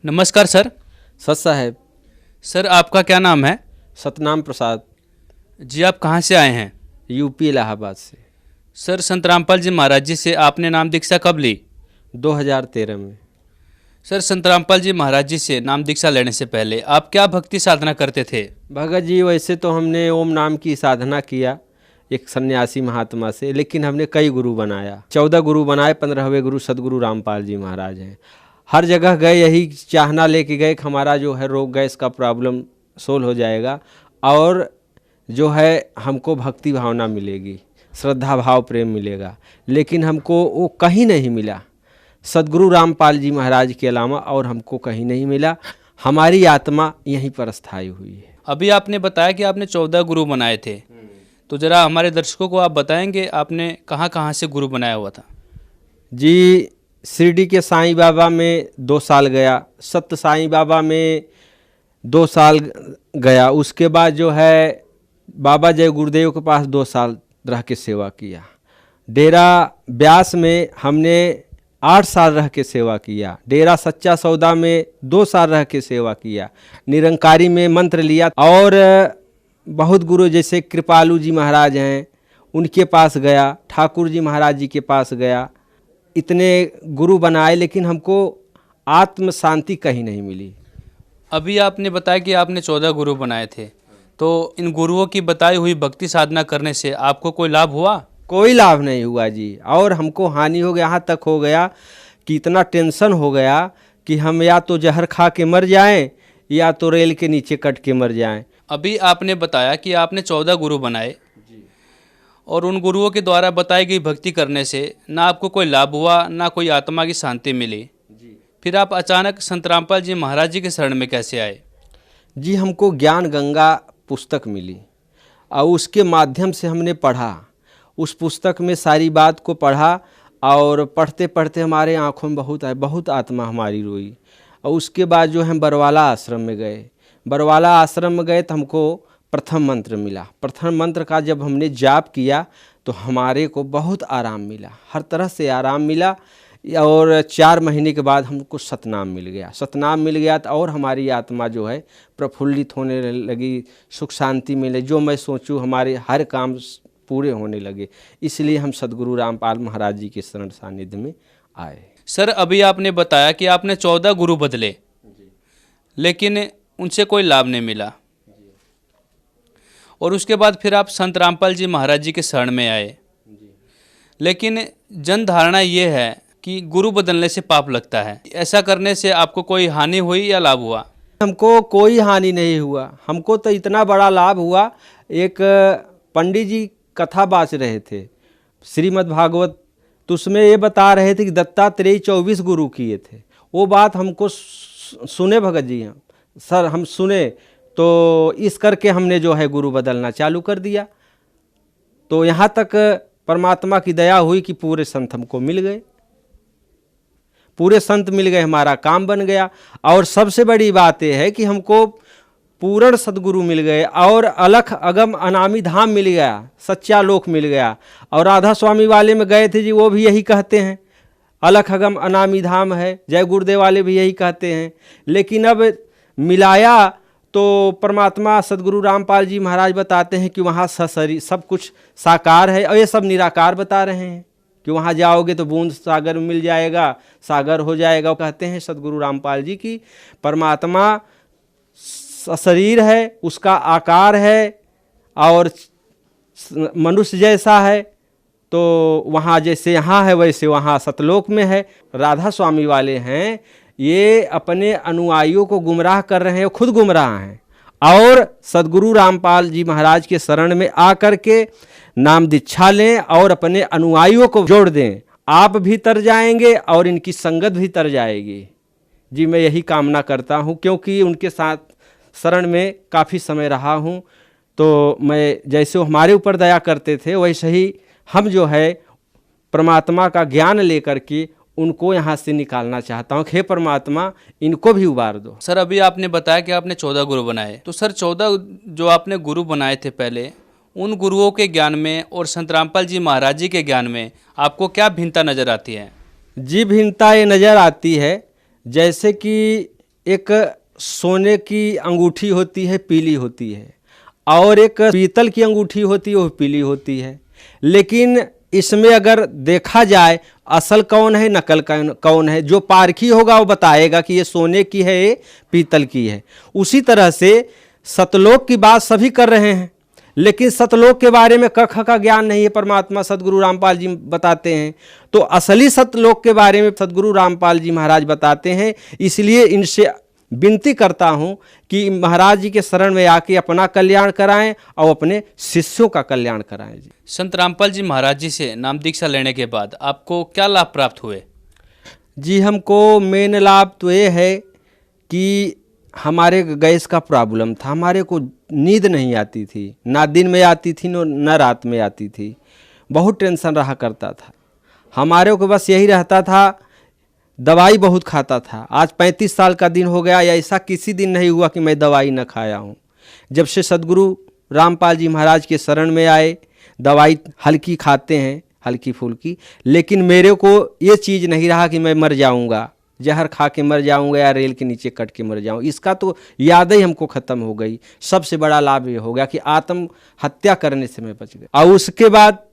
नमस्कार सर। सत साहेब। सर आपका क्या नाम है? सतनाम प्रसाद। जी आप कहाँ से आए हैं? यूपी इलाहाबाद से। सर संत रामपाल जी महाराज जी से आपने नाम दीक्षा कब ली? 2013 में। सर संत रामपाल जी महाराज जी से नाम दीक्षा लेने से पहले आप क्या भक्ति साधना करते थे? भगत जी वैसे तो हमने ओम नाम की साधना किया एक सन्यासी महात्मा से, लेकिन हमने कई गुरु बनाया, 14 गुरु बनाए। 15वें गुरु सदगुरु रामपाल जी महाराज हैं। हर जगह गए, यही चाहना लेके गए कि हमारा जो है रोग गैस का प्रॉब्लम सोल्व हो जाएगा और जो है हमको भक्ति भावना मिलेगी, श्रद्धा भाव प्रेम मिलेगा। लेकिन हमको वो कहीं नहीं मिला, सदगुरु रामपाल जी महाराज के अलावा और हमको कहीं नहीं मिला। हमारी आत्मा यहीं पर स्थायी हुई है। अभी आपने बताया कि आपने 14 गुरु बनाए थे, तो ज़रा हमारे दर्शकों को आप बताएंगे आपने कहाँ कहाँ से गुरु बनाया हुआ था? जी, शिरडी के साईं बाबा में 2 साल गया, सत्य साईं बाबा में 2 साल गया। उसके बाद जो है बाबा जय गुरुदेव के पास 2 साल रह के सेवा किया। डेरा ब्यास में हमने 8 साल रह के सेवा किया। डेरा सच्चा सौदा में 2 साल रह के सेवा किया। निरंकारी में मंत्र लिया और बहुत गुरु जैसे कृपालू जी महाराज हैं उनके पास गया, ठाकुर जी महाराज जी के पास गया। इतने गुरु बनाए लेकिन हमको आत्म शांति कहीं नहीं मिली। अभी आपने बताया कि आपने 14 गुरु बनाए थे, तो इन गुरुओं की बताई हुई भक्ति साधना करने से आपको कोई लाभ हुआ? कोई लाभ नहीं हुआ जी, और हमको हानि हो गया। यहाँ तक हो गया कि इतना टेंशन हो गया कि हम या तो जहर खा के मर जाएं या तो रेल के नीचे कट के मर जाएं। अभी आपने बताया कि आपने 14 गुरु बनाए और उन गुरुओं के द्वारा बताई गई भक्ति करने से ना आपको कोई लाभ हुआ ना कोई आत्मा की शांति मिली, फिर आप अचानक संत रामपाल जी महाराज जी के शरण में कैसे आए? जी, हमको ज्ञान गंगा पुस्तक मिली और उसके माध्यम से हमने पढ़ा। उस पुस्तक में सारी बात को पढ़ा और पढ़ते पढ़ते हमारे आँखों में बहुत आत्मा हमारी रोई। और उसके बाद जो हम बरवाला आश्रम में गए। बरवाला आश्रम में गए तो हमको प्रथम मंत्र मिला। प्रथम मंत्र का जब हमने जाप किया तो हमारे को बहुत आराम मिला, हर तरह से आराम मिला। और 4 महीने के बाद हमको सतनाम मिल गया। सतनाम मिल गया तो और हमारी आत्मा जो है प्रफुल्लित होने लगी, सुख शांति मिले। जो मैं सोचूं हमारे हर काम पूरे होने लगे। इसलिए हम सदगुरु रामपाल महाराज जी के शरण सानिध्य में आए। सर अभी आपने बताया कि आपने 14 गुरु बदले लेकिन उनसे कोई लाभ नहीं मिला और उसके बाद फिर आप संत रामपाल जी महाराज जी के शरण में आए। लेकिन जन धारणा ये है कि गुरु बदलने से पाप लगता है, ऐसा करने से आपको कोई हानि हुई या लाभ हुआ? हमको कोई हानि नहीं हुआ। हमको तो इतना बड़ा लाभ हुआ। एक पंडित जी कथा बाँच रहे थे श्रीमद् भागवत, तो उसमें ये बता रहे थे कि दत्तात्रेय 24 गुरु किए थे। वो बात हमको सुने भगत जी हम सर, हम सुने तो इस करके हमने जो है गुरु बदलना चालू कर दिया। तो यहाँ तक परमात्मा की दया हुई कि पूरे संत हमको मिल गए, पूरे संत मिल गए, हमारा काम बन गया। और सबसे बड़ी बात यह है कि हमको पूर्ण सदगुरु मिल गए और अलख अगम अनामी धाम मिल गया, सच्चा लोक मिल गया। और राधा स्वामी वाले में गए थे जी, वो भी यही कहते हैं अलख अगम अनामी धाम है। जय गुरुदेव वाले भी यही कहते हैं। लेकिन अब मिलाया तो परमात्मा सदगुरु रामपाल जी महाराज बताते हैं कि वहाँ सशरीर सब कुछ साकार है और ये सब निराकार बता रहे हैं कि वहाँ जाओगे तो बूंद सागर मिल जाएगा, सागर हो जाएगा। कहते हैं सदगुरु रामपाल जी की परमात्मा शरीर है, उसका आकार है और मनुष्य जैसा है। तो वहाँ जैसे यहाँ है वैसे वहाँ सतलोक में है। राधा स्वामी वाले हैं, ये अपने अनुयायियों को गुमराह कर रहे हैं, खुद गुमराह हैं। और सदगुरु रामपाल जी महाराज के शरण में आकर के नाम दीक्षा लें और अपने अनुयायियों को जोड़ दें। आप भी तर जाएंगे और इनकी संगत भी तर जाएगी। जी मैं यही कामना करता हूँ, क्योंकि उनके साथ शरण में काफ़ी समय रहा हूँ। तो मैं जैसे वो हमारे ऊपर दया करते थे वैसे ही हम जो है परमात्मा का ज्ञान लेकर के उनको यहाँ से निकालना चाहता हूँ। हे परमात्मा इनको भी उबार दो। सर अभी आपने बताया कि आपने 14 गुरु बनाए, तो सर 14 जो आपने गुरु बनाए थे पहले, उन गुरुओं के ज्ञान में और संत रामपाल जी महाराज जी के ज्ञान में आपको क्या भिन्नता नज़र आती है? जी भिन्नता ये नज़र आती है जैसे कि एक सोने की अंगूठी होती है, पीली होती है, और एक पीतल की अंगूठी होती है, वो पीली होती है। लेकिन इसमें अगर देखा जाए असल कौन है, नकल कौन है, जो पारखी होगा वो बताएगा कि ये सोने की है, ये पीतल की है। उसी तरह से सतलोक की बात सभी कर रहे हैं, लेकिन सतलोक के बारे में कख का ज्ञान नहीं है। परमात्मा सदगुरु रामपाल जी बताते हैं, तो असली सतलोक के बारे में सदगुरु रामपाल जी महाराज बताते हैं। इसलिए इनसे विनती करता हूं कि महाराज जी के शरण में आके अपना कल्याण कराएं और अपने शिष्यों का कल्याण कराएं जी। संत रामपाल जी महाराज जी से नाम दीक्षा लेने के बाद आपको क्या लाभ प्राप्त हुए? जी, हमको मेन लाभ तो ये है कि हमारे गैस का प्रॉब्लम था, हमारे को नींद नहीं आती थी, ना दिन में आती थी न रात में आती थी, बहुत टेंशन रहा करता था हमारे को। बस यही रहता था, दवाई बहुत खाता था। आज 35 साल का दिन हो गया, या ऐसा किसी दिन नहीं हुआ कि मैं दवाई न खाया हूँ। जब से सदगुरु रामपाल जी महाराज के शरण में आए, दवाई हल्की खाते हैं, हल्की फुल्की, लेकिन मेरे को ये चीज़ नहीं रहा कि मैं मर जाऊँगा, जहर खा के मर जाऊँगा या रेल के नीचे कट के मर जाऊँ। इसका तो याद ही हमको ख़त्म हो गई। सबसे बड़ा लाभ ये हो गया कि आत्महत्या करने से मैं बच गया। और उसके बाद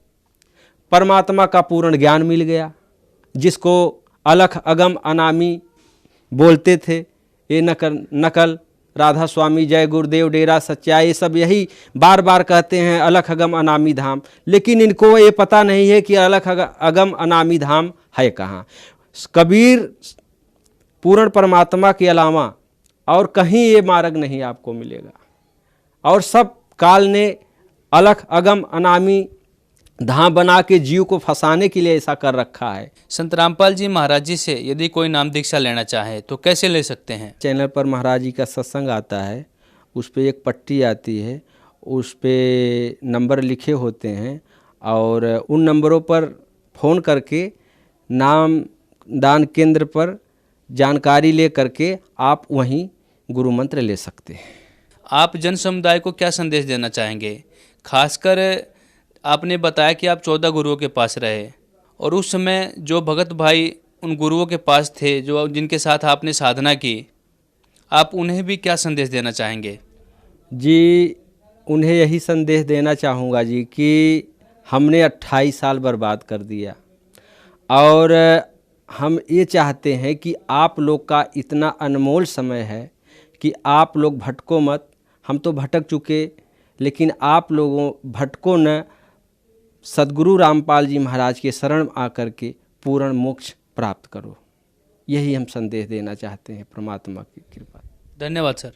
परमात्मा का पूर्ण ज्ञान मिल गया, जिसको अलख अगम अनामी बोलते थे। ये नकल राधा स्वामी, जय गुरुदेव, डेरा सच्चा, ये सब यही बार बार कहते हैं, अलख अगम अनामी धाम। लेकिन इनको ये पता नहीं है कि अलख अगम अनामी धाम है कहाँ। कबीर पूर्ण परमात्मा के अलावा और कहीं ये मार्ग नहीं आपको मिलेगा, और सब काल ने अलख अगम अनामी धाम बना के जीव को फंसाने के लिए ऐसा कर रखा है। संत रामपाल जी महाराज जी से यदि कोई नाम दीक्षा लेना चाहे तो कैसे ले सकते हैं? चैनल पर महाराज जी का सत्संग आता है, उस पर एक पट्टी आती है, उस पर नंबर लिखे होते हैं, और उन नंबरों पर फ़ोन करके नाम दान केंद्र पर जानकारी ले करके आप वहीं गुरु मंत्र ले सकते हैं। आप जन समुदाय को क्या संदेश देना चाहेंगे? खासकर आपने बताया कि आप 14 गुरुओं के पास रहे, और उस समय जो भगत भाई उन गुरुओं के पास थे, जो जिनके साथ आपने साधना की, आप उन्हें भी क्या संदेश देना चाहेंगे? जी, उन्हें यही संदेश देना चाहूँगा जी कि हमने 28 साल बर्बाद कर दिया, और हम ये चाहते हैं कि आप लोग का इतना अनमोल समय है कि आप लोग भटको मत। हम तो भटक चुके, लेकिन आप लोगों भटको न, सदगुरु रामपाल जी महाराज के शरण आकर के पूर्ण मोक्ष प्राप्त करो। यही हम संदेश देना चाहते हैं, परमात्मा की कृपा। धन्यवाद सर।